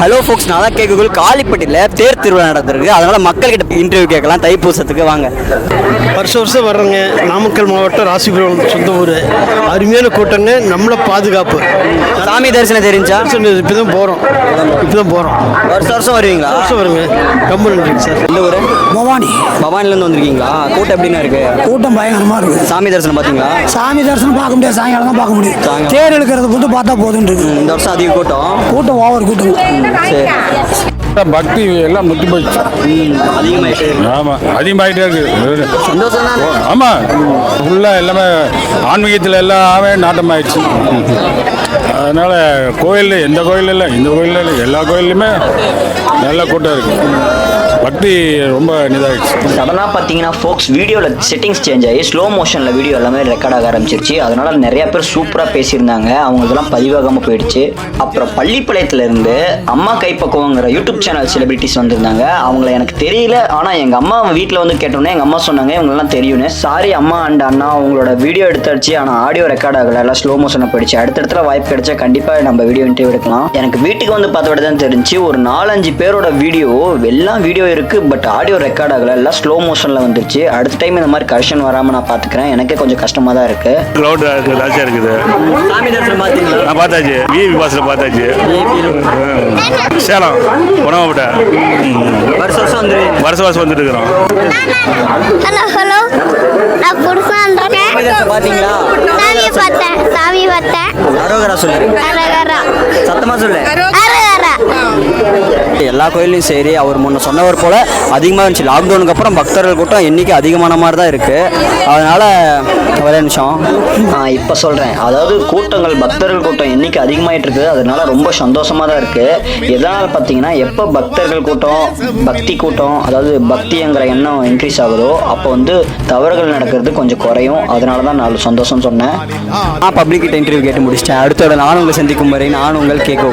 Hello ஃபோக்ஸ், நான் தான் கேட்கக்குள் காளிப்பட்டியில் தேர் திருவிழா நடந்திருக்கு. அதனால் மக்கள்கிட்ட இன்டர்வியூ கேட்கலாம். தைப்பூசத்துக்கு வாங்க. வருஷம் வர்றோங்க. நாமக்கல் மாவட்டம் ராசிபுரம் சொந்த ஊர். அருமையான கூட்டங்க. நம்மளை பாதுகாப்பு. சாமி தரிசனம் தெரிஞ்சா இப்போ தான் போகிறோம். வருஷம் வருவீங்களா? வருங்க. ரொம்ப நன்றிங்க சார். எந்த ஊர்? பவானி. பவானிலேருந்து வந்திருக்கீங்களா? கூட்டம் எப்படின்னா இருக்கு? கூட்டம் பயங்கரமாக இருக்குது. சாமி தரிசனம் பார்த்தீங்களா? சாமி தரிசனம் பார்க்க முடியாது, சாயங்காலம் தான் பார்க்க முடியும். தேர் எடுக்கிறத மட்டும் பார்த்தா போதும் இருக்கு. இந்த வருஷம் அதிக கூட்டம் ஓவர் கூட்டம். சரி, பக்தி எல்லாம் முத்தி போச்சு. அதிகமாயிட்டு. ஆமாம், அதிகமாகிட்டே இருக்கு. சந்தோஷம் தான். ஆமாம், ஃபுல்லாக எல்லாமே ஆன்மீகத்தில் எல்லாமே நாட்டம் ஆயிடுச்சு. அதனால் கோயில் எந்த கோயில் இல்லை, இந்த கோயில் இல்லை, எல்லா கோயிலுமே நல்ல கூட்டம் இருக்குது. பக்தி ரொம்ப இதாகிடுச்சு. அதெல்லாம் பார்த்தீங்கன்னா ஃபோக்ஸ் வீடியோவில் செட்டிங்ஸ் சேஞ்ச் ஆகி ஸ்லோ மோஷனில் வீடியோ எல்லாமே ரெக்கார்ட் ஆக ஆரம்பிச்சிருச்சு. அதனால் நிறையா பேர் சூப்பராக பேசியிருந்தாங்க. அவங்க இதெல்லாம் பதிவாகாமல் போயிடுச்சு. அப்புறம் பள்ளிப்பாளையத்துலேருந்து அம்மா கைப்பக்குவங்கிற யூடியூப் சேனல் செலிபிரிட்டிஸ் வந்திருந்தாங்க. அவங்கள எனக்கு தெரியல, ஆனால் எங்கள் அம்மா வீட்டில் வந்து கேட்டோன்னே எங்கள் அம்மா சொன்னாங்க இவங்களெல்லாம் தெரியும்னு. சாரி அம்மா அண்ட் அண்ணா, அவங்களோட வீடியோ எடுத்தாச்சு, ஆனால் ஆடியோ ரெக்கார்ட் ஆகலை, எல்லாம் ஸ்லோ மோஷனில் போயிடுச்சு. அடுத்தடுத்துல வாய்ப்பு கிடைச்சா கண்டிப்பாக நம்ம வீடியோ இன்டர்வியூ எடுக்கலாம். எனக்கு வீட்டுக்கு வந்து பார்த்தோட தான் தெரிஞ்சு ஒரு 4-5 பேரோட வீடியோ எல்லாம் வீடியோ இருக்கு, பட் ஆடியோ ரெக்கார்ட் ஆகல, எல்லாம் ஸ்லோ மோஷன்ல வந்துருச்சு. அடுத்த டைம் இந்த மாதிரி கரெக்ஷன் வராம நான் பாத்துக்கிறேன். எனக்கே கொஞ்சம் கஷ்டமா தான் இருக்கு. க்ளவுட் ராசியாக இருக்குது. சாமி தரிசனம் பார்த்தீங்களா? நான் பார்த்தாச்சு, விஐபி பாஸில் பார்த்தாச்சு. சேலம் உணவுப்பட்ட வருஷம் வந்துருவீங்க. வருஷம் வந்துட்டு இருக்கிறோம். ஹலோ நான் புருஷன் சாமி தரிசனம் பார்த்தீங்களா? சாமி பார்த்தேன். அரோகரா சொல்லு. சத்தமா சொல்லு. எல்லா கோயிலையும் சரி, அவர் முன்ன சொன்னவர் போல அதிகமாக இருந்துச்சு. லாக்டவுனுக்கு அப்புறம் பக்தர்கள் கூட்டம் எண்ணிக்கை அதிகமான மாதிரி தான் இருக்கு. அதனால ஒரே நிமிஷம் இப்போ சொல்றேன். அதாவது கூட்டங்கள், பக்தர்கள் கூட்டம் எண்ணிக்கை அதிகமாயிட்டு இருக்குது. அதனால ரொம்ப சந்தோஷமா தான் இருக்கு. எதனால பார்த்தீங்கன்னா எப்போ பக்தர்கள் கூட்டம், பக்தி கூட்டம், அதாவது பக்திங்கிற எண்ணம் இன்க்ரீஸ் ஆகுதோ அப்போ வந்து தவறுகள் நடக்கிறது கொஞ்சம் குறையும். அதனால தான் நான் சந்தோஷம் சொன்னேன். நான் பப்ளிக் கிட்ட இன்டர்வியூ கேட்டு முடிச்சிட்டேன். அடுத்தோட நான் உங்களை சந்திக்கும் வரை நான் உங்கள் கேட்க